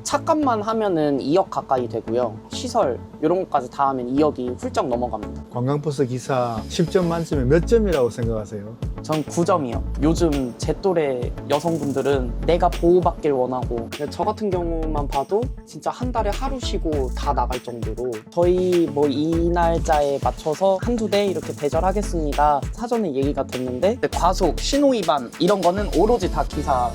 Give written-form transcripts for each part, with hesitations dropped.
차값만 하면은 2억 가까이 되고요. 시설 이런 것까지 다 하면 2억이 훌쩍 넘어갑니다. 관광버스 기사 10점 만점에 몇 점이라고 생각하세요? 전 9점이요. 요즘 제 또래 여성분들은 내가 보호받길 원하고, 근데 저 같은 경우만 봐도 진짜 한 달에 하루 쉬고 다 나갈 정도로 저희 뭐 이 날짜에 맞춰서 한두 대 이렇게 배절하겠습니다. 사전에 얘기가 됐는데 과속, 신호위반 이런 거는 오로지 다 기사가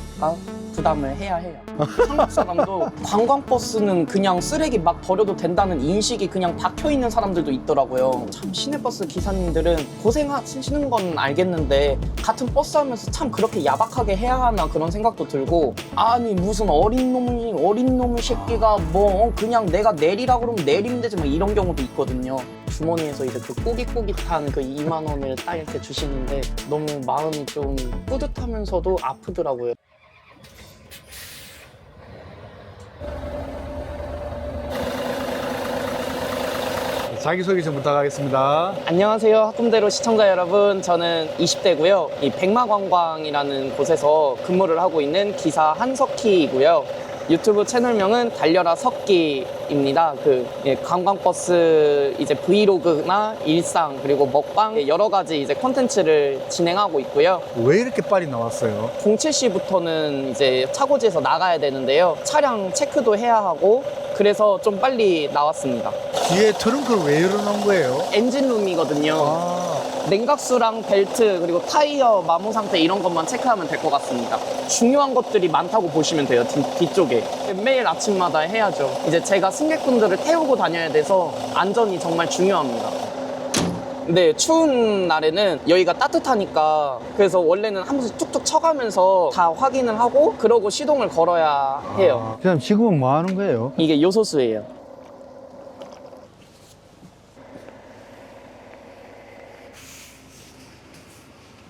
부담을 해야 해요. 한국 사람도 관광버스는 그냥 쓰레기 막 버려도 된다는 인식이 그냥 박혀있는 사람들도 있더라고요. 참 시내버스 기사님들은 고생하시는 건 알겠는데 같은 버스 하면서 참 그렇게 야박하게 해야 하나 그런 생각도 들고, 아니 무슨 어린 놈의 새끼가 뭐 그냥 내가 내리라 그러면 내리면 되지 뭐 이런 경우도 있거든요. 주머니에서 이제 그 꾸깃꾸깃한 그 2만 원을 딱 이렇게 주시는데 너무 마음이 좀 뿌듯하면서도 아프더라고요. 자기소개 좀 부탁하겠습니다. 안녕하세요, 학금대로 시청자 여러분. 저는 20대고요. 이 백마관광이라는 곳에서 근무를 하고 있는 기사 한석희이고요. 유튜브 채널명은 달려라 석기입니다. 관광버스 이제 브이로그나 일상 그리고 먹방 여러 가지 이제 콘텐츠를 진행하고 있고요. 왜 이렇게 빨리 나왔어요? 07시부터는 이제 차고지에서 나가야 되는데요. 차량 체크도 해야 하고 그래서 좀 빨리 나왔습니다. 뒤에 트렁크를 왜 열어놓은 거예요? 엔진룸이거든요. 냉각수랑 벨트 그리고 타이어 마모 상태 이런 것만 체크하면 될 것 같습니다. 중요한 것들이 많다고 보시면 돼요. 뒤쪽에 매일 아침마다 해야죠. 이제 제가 승객분들을 태우고 다녀야 돼서 안전이 정말 중요합니다. 근데 추운 날에는 여기가 따뜻하니까 그래서 원래는 한 번씩 툭툭 쳐가면서 다 확인을 하고 그러고 시동을 걸어야 해요. 그럼 지금은 뭐 하는 거예요? 이게 요소수예요.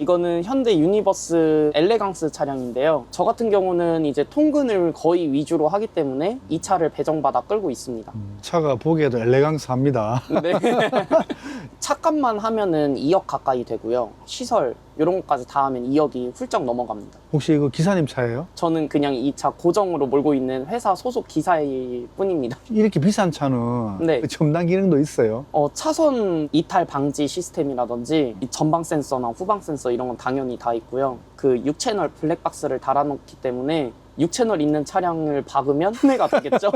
이거는 현대 유니버스 엘레강스 차량인데요. 저 같은 경우는 이제 통근을 거의 위주로 하기 때문에 이 차를 배정받아 끌고 있습니다. 차가 보기에도 엘레강스합니다. 네. 차값만 하면은 2억 가까이 되고요. 시설 이런 것까지 다 하면 2억이 훌쩍 넘어갑니다. 혹시 이거 기사님 차예요? 저는 그냥 이 차 고정으로 몰고 있는 회사 소속 기사일 뿐입니다. 이렇게 비싼 차는 네. 그 첨단 기능도 있어요? 차선 이탈 방지 시스템이라든지 이 전방 센서나 후방 센서 이런 건 당연히 다 있고요. 그 6채널 블랙박스를 달아놓기 때문에 6채널 있는 차량을 박으면 흉내가 되겠죠?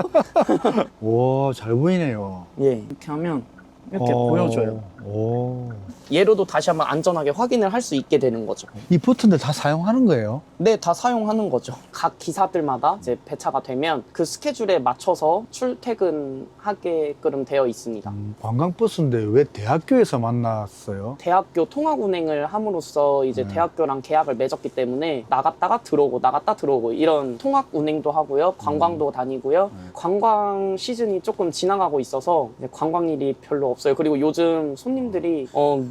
오, 잘 보이네요. 예, 이렇게 하면 이렇게 보여줘요. 오. 얘로도 다시 한번 안전하게 확인을 할 수 있게 되는 거죠. 이 버튼들 다 사용하는 거예요? 네, 다 사용하는 거죠. 각 기사들마다 이제 배차가 되면 그 스케줄에 맞춰서 출퇴근하게끔 되어 있습니다. 관광버스인데 왜 대학교에서 만났어요? 대학교 통학운행을 함으로써 이제 대학교랑 계약을 맺었기 때문에 나갔다가 들어오고 이런 통학운행도 하고요. 관광도 다니고요. 관광 시즌이 조금 지나가고 있어서 이제 관광일이 별로 없어요. 그리고 요즘 손님들이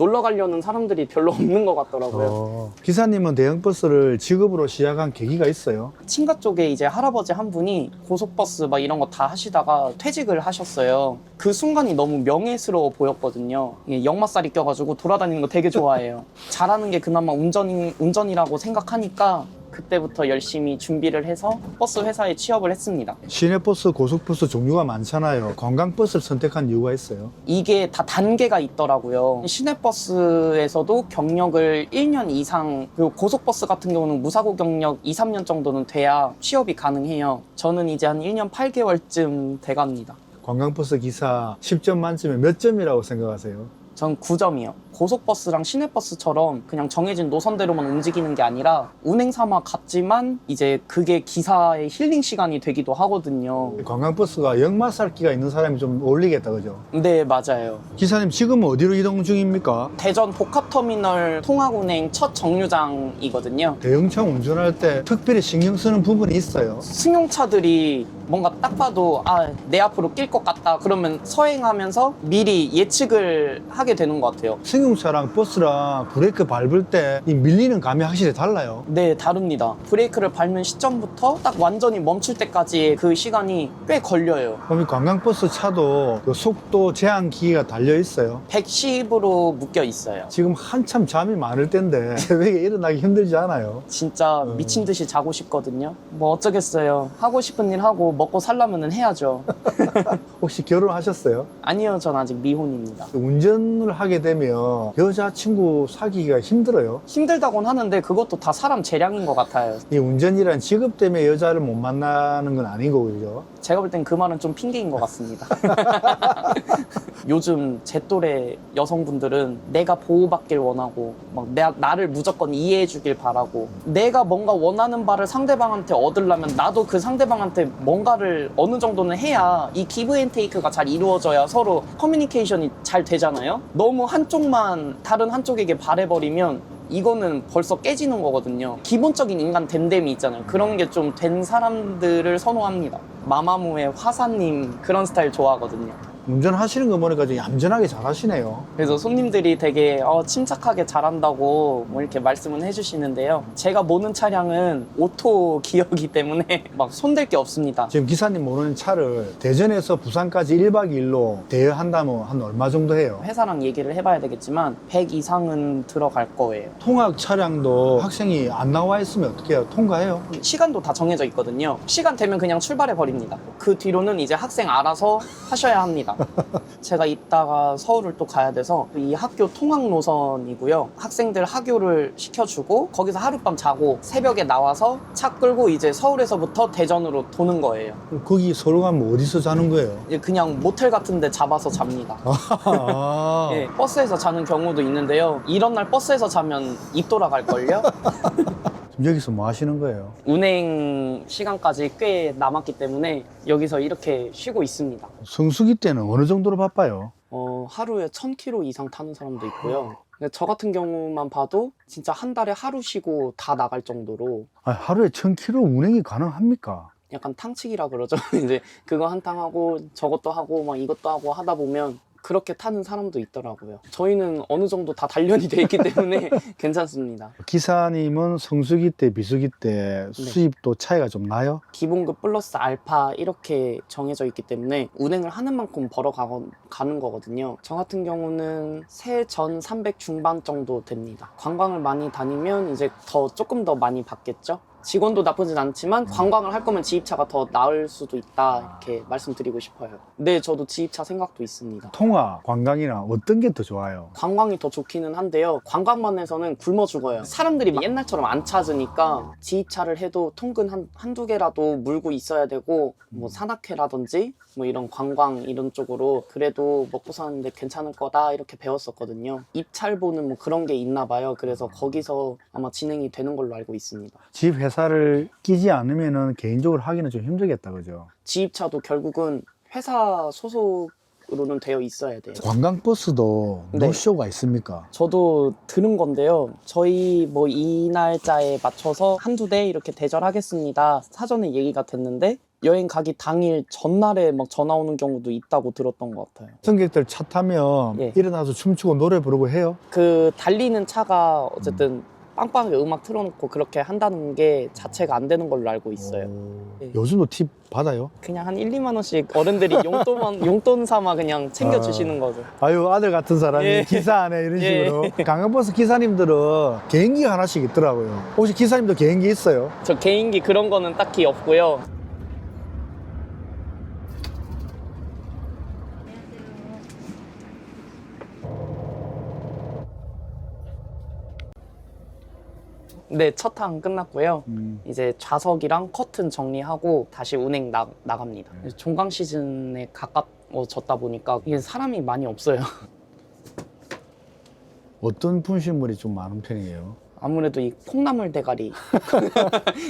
놀러 가려는 사람들이 별로 없는 것 같더라고요. 기사님은 대형버스를 직업으로 시작한 계기가 있어요? 친가 쪽에 이제 할아버지 한 분이 고속버스 막 이런 거 다 하시다가 퇴직을 하셨어요. 그 순간이 너무 명예스러워 보였거든요. 이게 역마살이 껴가지고 돌아다니는 거 되게 좋아해요. 잘하는 게 그나마 운전이라고 생각하니까 그때부터 열심히 준비를 해서 버스 회사에 취업을 했습니다. 시내버스, 고속버스 종류가 많잖아요. 관광버스를 선택한 이유가 있어요? 이게 다 단계가 있더라고요. 시내버스에서도 경력을 1년 이상, 그리고 고속버스 같은 경우는 무사고 경력 2, 3년 정도는 돼야 취업이 가능해요. 저는 이제 한 1년 8개월쯤 돼갑니다. 관광버스 기사 10점 만점에 몇 점이라고 생각하세요? 전 9점이요. 고속버스랑 시내버스처럼 그냥 정해진 노선대로만 움직이는 게 아니라 운행 삼아 갔지만 이제 그게 기사의 힐링 시간이 되기도 하거든요. 관광버스가 역마살기가 있는 사람이 좀 어울리겠다, 그죠? 네, 맞아요. 기사님 지금은 어디로 이동 중입니까? 대전 복합터미널 통학운행 첫 정류장이거든요. 대형차 운전할 때 특별히 신경 쓰는 부분이 있어요? 승용차들이 뭔가 딱 봐도 내 앞으로 낄 것 같다 그러면 서행하면서 미리 예측을 하게 되는 것 같아요. 승용차랑 버스랑 브레이크 밟을 때 이 밀리는 감이 확실히 달라요. 네, 다릅니다. 브레이크를 밟는 시점부터 딱 완전히 멈출 때까지의 그 시간이 꽤 걸려요. 그럼 이 관광버스 차도 그 속도 제한 기기가 달려 있어요? 110으로 묶여 있어요. 지금 한참 잠이 많을 때인데 새벽에 일어나기 힘들지 않아요? 진짜 미친 듯이 자고 싶거든요. 뭐 어쩌겠어요. 하고 싶은 일 하고 먹고 살려면 해야죠. 혹시 결혼하셨어요? 아니요, 전 아직 미혼입니다. 운전을 하게 되면 여자친구 사귀기가 힘들어요. 힘들다곤 하는데 그것도 다 사람 재량인 것 같아요. 이 운전이란 직업 때문에 여자를 못 만나는 건 아닌 거고, 그죠? 제가 볼 땐 그 말은 좀 핑계인 것 같습니다. 요즘 제 또래 여성분들은 내가 보호받길 원하고 막 나를 무조건 이해해 주길 바라고, 내가 뭔가 원하는 바를 상대방한테 얻으려면 나도 그 상대방한테 뭔가를 어느 정도는 해야 이 기브 앤 테이크가 잘 이루어져야 서로 커뮤니케이션이 잘 되잖아요. 너무 한쪽만 다른 한쪽에게 바래버리면 이거는 벌써 깨지는 거거든요. 기본적인 인간 됨됨이 있잖아요. 그런 게 좀 된 사람들을 선호합니다. 마마무의 화사님 그런 스타일 좋아하거든요. 운전하시는 거 보니까 좀 얌전하게 잘 하시네요. 그래서 손님들이 되게 침착하게 잘한다고 뭐 이렇게 말씀은 해주시는데요. 제가 모는 차량은 오토 기어이기 때문에 막 손댈 게 없습니다. 지금 기사님 모르는 차를 대전에서 부산까지 1박 2일로 대여한다면 한 얼마 정도 해요? 회사랑 얘기를 해봐야 되겠지만 100 이상은 들어갈 거예요. 통학 차량도 학생이 안 나와 있으면 어떻게 해요? 통과해요? 시간도 다 정해져 있거든요. 시간 되면 그냥 출발해 버립니다. 그 뒤로는 이제 학생 알아서 하셔야 합니다. 제가 이따가 서울을 또 가야 돼서 이 학교 통학 노선이고요. 학생들 하교를 시켜주고 거기서 하룻밤 자고 새벽에 나와서 차 끌고 이제 서울에서부터 대전으로 도는 거예요. 거기 서울 가면 어디서 자는 거예요? 이제 그냥 모텔 같은 데 잡아서 잡니다. 아, 예, 버스에서 자는 경우도 있는데요. 이런 날 버스에서 자면 입 돌아갈걸요? 지금 여기서 뭐 하시는 거예요? 운행 시간까지 꽤 남았기 때문에 여기서 이렇게 쉬고 있습니다. 성수기 때는 어느 정도로 바빠요? 하루에 1000km 이상 타는 사람도 있고요. 근데 저 같은 경우만 봐도 진짜 한 달에 하루 쉬고 다 나갈 정도로 아, 하루에 1000km 운행이 가능합니까? 약간 탕치기라 그러죠. 이제 그거 한탕 하고 저것도 하고 막 이것도 하고 하다 보면 그렇게 타는 사람도 있더라고요. 저희는 어느 정도 다 단련이 돼 있기 때문에 괜찮습니다. 기사님은 성수기 때, 비수기 때 수입도 차이가 좀 나요? 기본급 플러스 알파 이렇게 정해져 있기 때문에 운행을 하는 만큼 가는 거거든요. 저 같은 경우는 세전 300 중반 정도 됩니다. 관광을 많이 다니면 이제 조금 더 많이 받겠죠. 직원도 나쁘진 않지만 관광을 할 거면 지입차가 더 나을 수도 있다 이렇게 말씀드리고 싶어요. 네, 저도 지입차 생각도 있습니다. 통화, 관광이나 어떤 게 더 좋아요? 관광이 더 좋기는 한데요. 관광만에서는 굶어 죽어요. 사람들이 옛날처럼 안 찾으니까 지입차를 해도 통근 한두 개라도 물고 있어야 되고 뭐 산악회라든지 뭐 이런 관광 이런 쪽으로 그래도 먹고 사는데 괜찮을 거다 이렇게 배웠었거든요. 입찰보는 뭐 그런 게 있나 봐요. 그래서 거기서 아마 진행이 되는 걸로 알고 있습니다. 집 회사를 끼지 않으면 개인적으로 하기는 좀 힘들겠다, 그죠? 지입차도 결국은 회사 소속으로는 되어 있어야 돼요. 관광버스도 네. 노쇼가 있습니까? 저도 들은 건데요. 저희 뭐 이 날짜에 맞춰서 한두 대 이렇게 대절하겠습니다. 사전에 얘기가 됐는데 여행 가기 당일 전날에 막 전화 오는 경우도 있다고 들었던 것 같아요. 승객들 차 타면 예. 일어나서 춤추고 노래 부르고 해요? 그 달리는 차가 어쨌든 빵빵하게 음악 틀어놓고 그렇게 한다는 게 자체가 안 되는 걸로 알고 있어요. 네. 요즘도 팁 받아요? 그냥 한 1, 2만 원씩 어른들이 용돈 삼아 그냥 챙겨주시는 거죠. 아유, 아들 같은 사람이 예. 기사하네 이런 예. 식으로. 관광버스 기사님들은 개인기가 하나씩 있더라고요. 혹시 기사님도 개인기 있어요? 저 개인기 그런 거는 딱히 없고요. 네, 첫 탕 끝났고요. 이제 좌석이랑 커튼 정리하고 다시 운행 나갑니다. 종강 시즌에 가까워졌다 보니까 이게 사람이 많이 없어요. 어떤 분실물이 좀 많은 편이에요? 아무래도 이 콩나물 대가리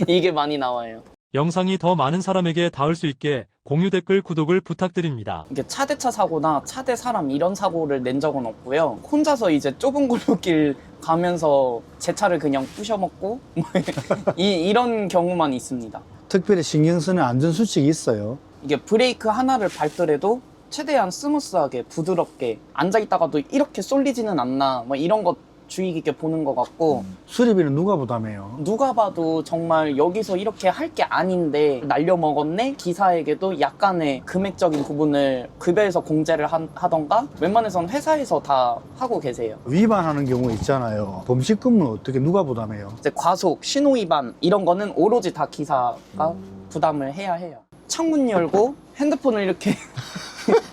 이게 많이 나와요. 영상이 더 많은 사람에게 닿을 수 있게 공유 댓글 구독을 부탁드립니다. 이게 차대차 사고나 차대 사람 이런 사고를 낸 적은 없고요. 혼자서 이제 좁은 골목길 가면서 제 차를 그냥 부셔먹고 이런 경우만 있습니다. 특별히 신경 쓰는 안전수칙이 있어요? 이게 브레이크 하나를 밟더라도 최대한 스무스하게 부드럽게 앉아있다가도 이렇게 쏠리지는 않나 뭐 이런 것 주의 깊게 보는 것 같고 수리비는 누가 부담해요? 누가 봐도 정말 여기서 이렇게 할 게 아닌데 날려먹었네? 기사에게도 약간의 금액적인 부분을 급여에서 공제를 하던가 웬만해선 회사에서 다 하고 계세요. 위반하는 경우 있잖아요. 범칙금은 어떻게 누가 부담해요? 이제 과속, 신호위반 이런 거는 오로지 다 기사가 부담을 해야 해요. 창문 열고 핸드폰을 이렇게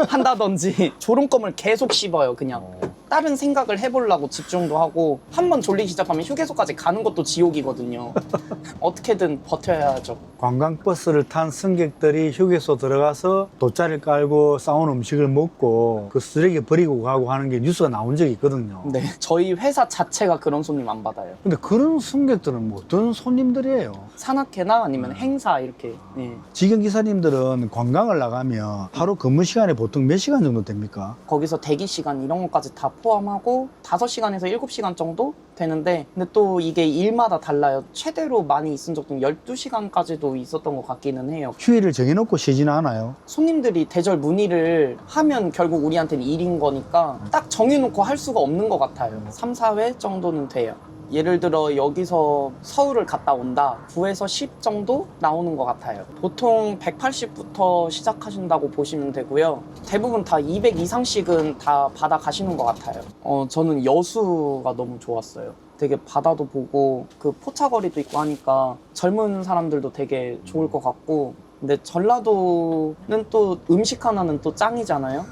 한다든지 졸음껌을 계속 씹어요. 그냥 다른 생각을 해보려고 집중도 하고 한 번 졸리기 시작하면 휴게소까지 가는 것도 지옥이거든요. 어떻게든 버텨야죠. 관광버스를 탄 승객들이 휴게소 들어가서 돗자리를 깔고 싸온 음식을 먹고 그 쓰레기 버리고 가고 하는 게 뉴스가 나온 적이 있거든요. 네, 저희 회사 자체가 그런 손님 안 받아요. 근데 그런 승객들은 뭐 어떤 손님들이에요? 산악회나 아니면 행사 이렇게. 네. 직영기사님들은 관광을 나가면 하루 근무 시간이 보통 몇 시간 정도 됩니까? 거기서 대기 시간 이런 것까지 다 포함하고 5시간에서 7시간 정도 되는데, 근데 또 이게 일마다 달라요. 최대로 많이 있은 적도 12시간까지도 있었던 것 같기는 해요. 휴일을 정해놓고 쉬지는 않아요. 손님들이 대절 문의를 하면 결국 우리한테는 일인 거니까 딱 정해놓고 할 수가 없는 것 같아요. 3, 4회 정도는 돼요. 예를 들어 여기서 서울을 갔다 온다. 9에서 10 정도 나오는 것 같아요. 보통 180부터 시작하신다고 보시면 되고요. 대부분 다 200 이상씩은 다 받아 가시는 것 같아요. 저는 여수가 너무 좋았어요. 되게 바다도 보고 그 포차거리도 있고 하니까 젊은 사람들도 되게 좋을 것 같고, 근데 전라도는 또 음식 하나는 또 짱이잖아요.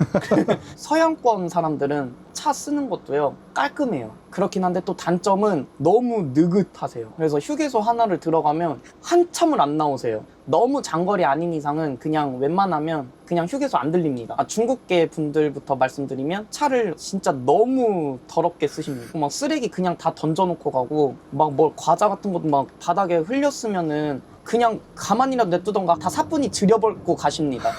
서양권 사람들은 차 쓰는 것도요 깔끔해요. 그렇긴 한데 또 단점은 너무 느긋하세요. 그래서 휴게소 하나를 들어가면 한참을 안 나오세요. 너무 장거리 아닌 이상은 그냥 웬만하면 그냥 휴게소 안 들립니다. 중국계 분들부터 말씀드리면 차를 진짜 너무 더럽게 쓰십니다. 막 쓰레기 그냥 다 던져놓고 가고, 막 뭘 과자 같은 것도 막 바닥에 흘렸으면은 그냥 가만히라도 냅두던가 다 사뿐히 들여버리고 가십니다.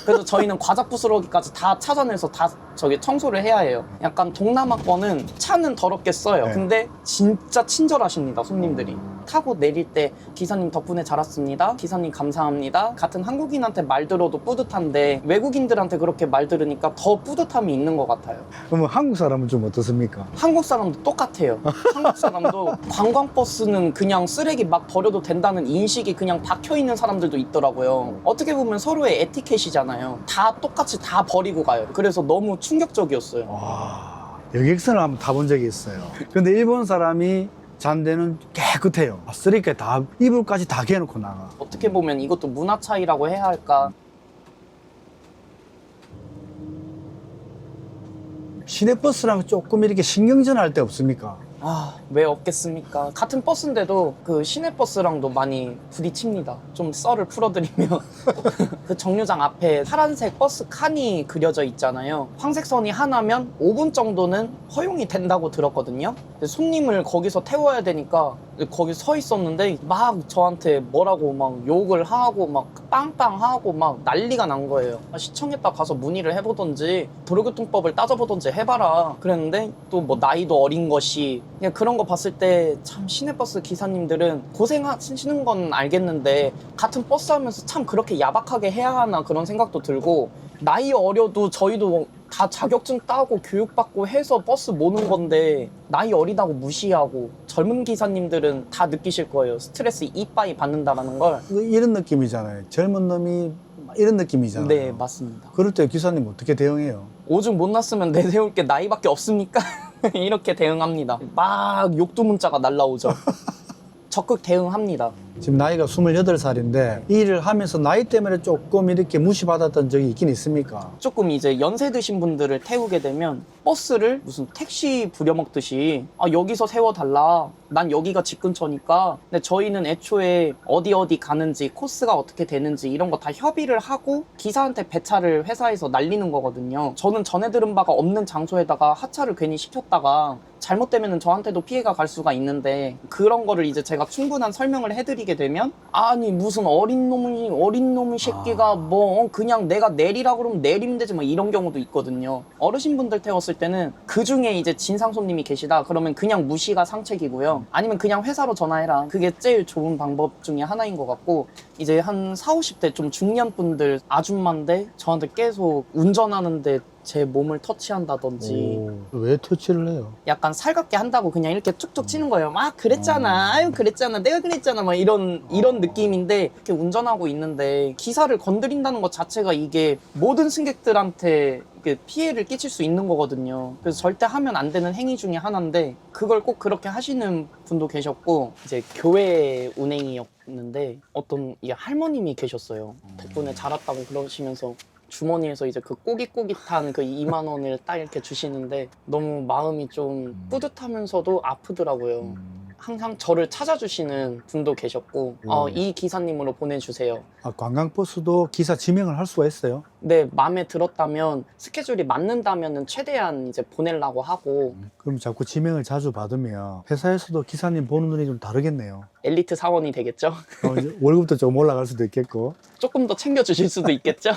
그래서 저희는 과자 부스러기까지 다 찾아내서 다 저기 청소를 해야 해요. 약간 동남아권은 차는 더럽게 써요. 네. 근데 진짜 친절하십니다, 손님들이. 타고 내릴 때 기사님 덕분에 잘 왔습니다. 기사님 감사합니다. 같은 한국인한테 말 들어도 뿌듯한데 외국인들한테 그렇게 말 들으니까 더 뿌듯함이 있는 것 같아요. 그러면 한국 사람은 좀 어떻습니까? 한국 사람도 똑같아요. 한국 사람도 관광버스는 그냥 쓰레기 막 버려도 된다는 인식이 그냥 박혀있는 사람들도 있더라고요. 어떻게 보면 서로의 에티켓이잖아요. 다 똑같이 다 버리고 가요. 그래서 너무 충격적이었어요. 와, 여객선을 한번 타본 적이 있어요. 근데 일본 사람이 잔대는 깨끗해요. 쓰레기까지 다, 이불까지 다 개놓고 나가. 어떻게 보면 이것도 문화 차이라고 해야 할까. 시내버스랑 조금 이렇게 신경전할 때 없습니까? 왜 없겠습니까? 같은 버스인데도 그 시내버스랑도 많이 부딪힙니다. 좀 썰을 풀어드리면 그 정류장 앞에 파란색 버스 칸이 그려져 있잖아요. 황색선이 하나면 5분 정도는 허용이 된다고 들었거든요. 근데 손님을 거기서 태워야 되니까 거기 서 있었는데 막 저한테 뭐라고 막 욕을 하고 막 빵빵하고 막 난리가 난 거예요. 시청에다 가서 문의를 해보던지 도로교통법을 따져보던지 해봐라 그랬는데, 또 뭐 나이도 어린 것이, 그냥 그런 거 봤을 때 참 시내버스 기사님들은 고생하시는 건 알겠는데 같은 버스 하면서 참 그렇게 야박하게 해야 하나 그런 생각도 들고, 나이 어려도 저희도 다 자격증 따고 교육받고 해서 버스 모는 건데 나이 어리다고 무시하고, 젊은 기사님들은 다 느끼실 거예요. 스트레스 이빠이 받는다라는 걸. 이런 느낌이잖아요. 젊은 놈이 이런 느낌이잖아요. 네, 맞습니다. 그럴 때 기사님 어떻게 대응해요? 오줌 못 났으면 내세울 게 나이밖에 없습니까? 이렇게 대응합니다. 막 욕도 문자가 날라오죠. 적극 대응합니다. 지금 나이가 28살인데 이 일을 하면서 나이 때문에 조금 이렇게 무시받았던 적이 있긴 있습니까? 조금 이제 연세 드신 분들을 태우게 되면 버스를 무슨 택시 부려먹듯이 여기서 세워달라, 난 여기가 집 근처니까. 근데 저희는 애초에 어디 가는지 코스가 어떻게 되는지 이런 거 다 협의를 하고 기사한테 배차를 회사에서 날리는 거거든요. 저는 전에 들은 바가 없는 장소에다가 하차를 괜히 시켰다가 잘못되면 저한테도 피해가 갈 수가 있는데, 그런 거를 이제 제가 충분한 설명을 해드리게 되면 아니 무슨 어린 놈의 새끼가 뭐 그냥 내가 내리라 그러면 내리면 되지 뭐 이런 경우도 있거든요. 어르신분들 태웠을 때는 그 중에 이제 진상 손님이 계시다 그러면 그냥 무시가 상책이고요. 아니면 그냥 회사로 전화해라. 그게 제일 좋은 방법 중에 하나인 것 같고, 이제 한 40, 50대 좀 중년분들 아줌마인데 저한테 계속 운전하는데 제 몸을 터치한다든지 왜 터치를 해요? 약간 살갑게 한다고 그냥 이렇게 툭툭 치는 거예요. 막 그랬잖아. 아유 그랬잖아. 내가 그랬잖아. 막 이런 느낌인데 이렇게 운전하고 있는데 기사를 건드린다는 것 자체가 이게 모든 승객들한테 이렇게 피해를 끼칠 수 있는 거거든요. 그래서 절대 하면 안 되는 행위 중에 하나인데 그걸 꼭 그렇게 하시는 분도 계셨고 이제 교회 운행이었는데 어떤 이 할머님이 계셨어요. 덕분에 잘 왔다고 그러시면서 주머니에서 이제 그 꼬깃꼬깃한 그 2만 원을 딱 이렇게 주시는데 너무 마음이 좀 뿌듯하면서도 아프더라고요. 항상 저를 찾아주시는 분도 계셨고 이 기사님으로 보내주세요. 아, 관광버스도 기사 지명을 할 수가 있어요? 네, 마음에 들었다면 스케줄이 맞는다면 최대한 이제 보내려고 하고 그럼 자꾸 지명을 자주 받으면 회사에서도 기사님 보는 눈이 좀 다르겠네요. 엘리트 사원이 되겠죠? 이제 월급도 좀 올라갈 수도 있겠고. 조금 더 챙겨주실 수도 있겠죠?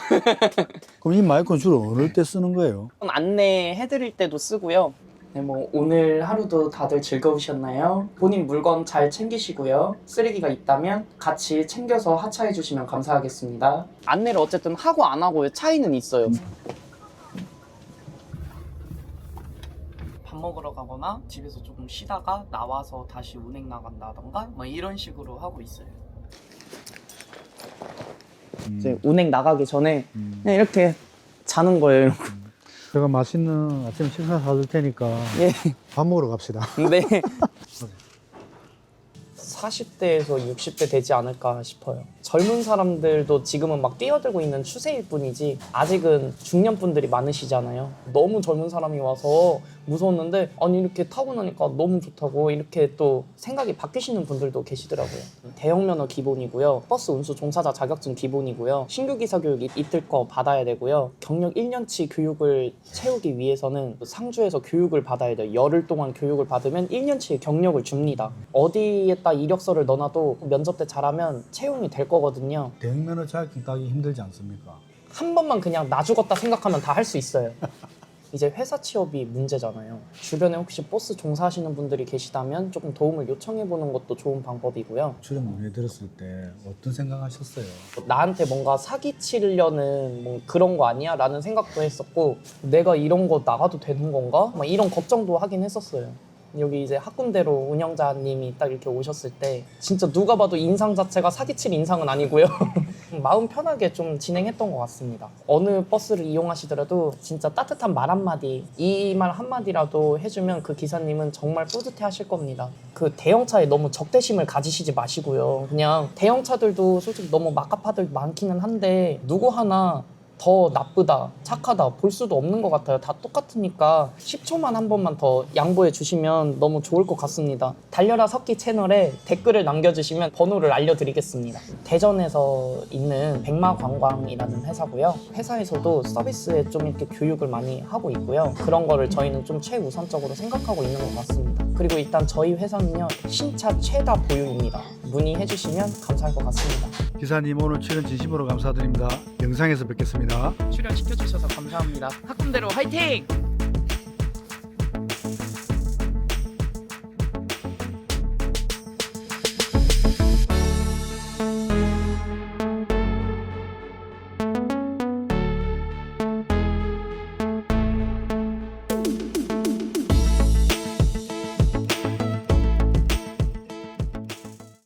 그럼 이 마이크는 주로 어느 때 쓰는 거예요? 안내해드릴 때도 쓰고요. 네, 뭐 오늘 하루도 다들 즐거우셨나요? 본인 물건 잘 챙기시고요. 쓰레기가 있다면 같이 챙겨서 하차해 주시면 감사하겠습니다. 안내를 어쨌든 하고 안 하고의 차이는 있어요. 밥 먹으러 가거나 집에서 조금 쉬다가 나와서 다시 운행 나간다던가 뭐 이런 식으로 하고 있어요. 이제 운행 나가기 전에 그냥 이렇게 자는 거예요. 이러고. 제가 맛있는 아침 식사 사줄 테니까 예. 밥 먹으러 갑시다. 네. 40대에서 60대 되지 않을까 싶어요. 젊은 사람들도 지금은 막 뛰어들고 있는 추세일 뿐이지 아직은 중년분들이 많으시잖아요. 너무 젊은 사람이 와서 무서웠는데 아니 이렇게 타고 나니까 너무 좋다고 이렇게 또 생각이 바뀌시는 분들도 계시더라고요. 대형 면허 기본이고요. 버스 운수 종사자 자격증 기본이고요. 신규 기사 교육 이틀 거 받아야 되고요. 경력 1년치 교육을 채우기 위해서는 상주에서 교육을 받아야 돼요. 열흘 동안 교육을 받으면 1년치의 경력을 줍니다. 어디에다 이력서를 넣어놔도 면접 때 잘하면 채용이 될 거거든요. 대형면허 자격증 따기 힘들지 않습니까? 한 번만 그냥 나 죽었다 생각하면 다 할 수 있어요. 이제 회사 취업이 문제잖아요. 주변에 혹시 버스 종사하시는 분들이 계시다면 조금 도움을 요청해보는 것도 좋은 방법이고요. 출연 문의 들었을 때 어떤 생각하셨어요? 나한테 뭔가 사기치려는 뭐 그런 거 아니야? 라는 생각도 했었고 내가 이런 거 나가도 되는 건가? 막 이런 걱정도 하긴 했었어요. 여기 이제 학군대로 운영자님이 딱 이렇게 오셨을 때 진짜 누가 봐도 인상 자체가 사기칠 인상은 아니고요. 마음 편하게 좀 진행했던 것 같습니다. 어느 버스를 이용하시더라도 진짜 따뜻한 말 한마디, 이 말 한마디라도 해주면 그 기사님은 정말 뿌듯해 하실 겁니다. 그 대형차에 너무 적대심을 가지시지 마시고요. 그냥 대형차들도 솔직히 너무 막가파들 많기는 한데 누구 하나 더 나쁘다, 착하다 볼 수도 없는 것 같아요. 다 똑같으니까 10초만 한 번만 더 양보해 주시면 너무 좋을 것 같습니다. 달려라 석기 채널에 댓글을 남겨주시면 번호를 알려드리겠습니다. 대전에서 있는 백마관광이라는 회사고요. 회사에서도 서비스에 좀 이렇게 교육을 많이 하고 있고요. 그런 거를 저희는 좀 최우선적으로 생각하고 있는 것 같습니다. 그리고 일단 저희 회사는요, 신차 최다 보유입니다. 문의해 주시면 감사할 것 같습니다. 기사님 오늘 출연 진심으로 감사드립니다. 영상에서 뵙겠습니다. 출연시켜주셔서 감사합니다. 학군대로 화이팅!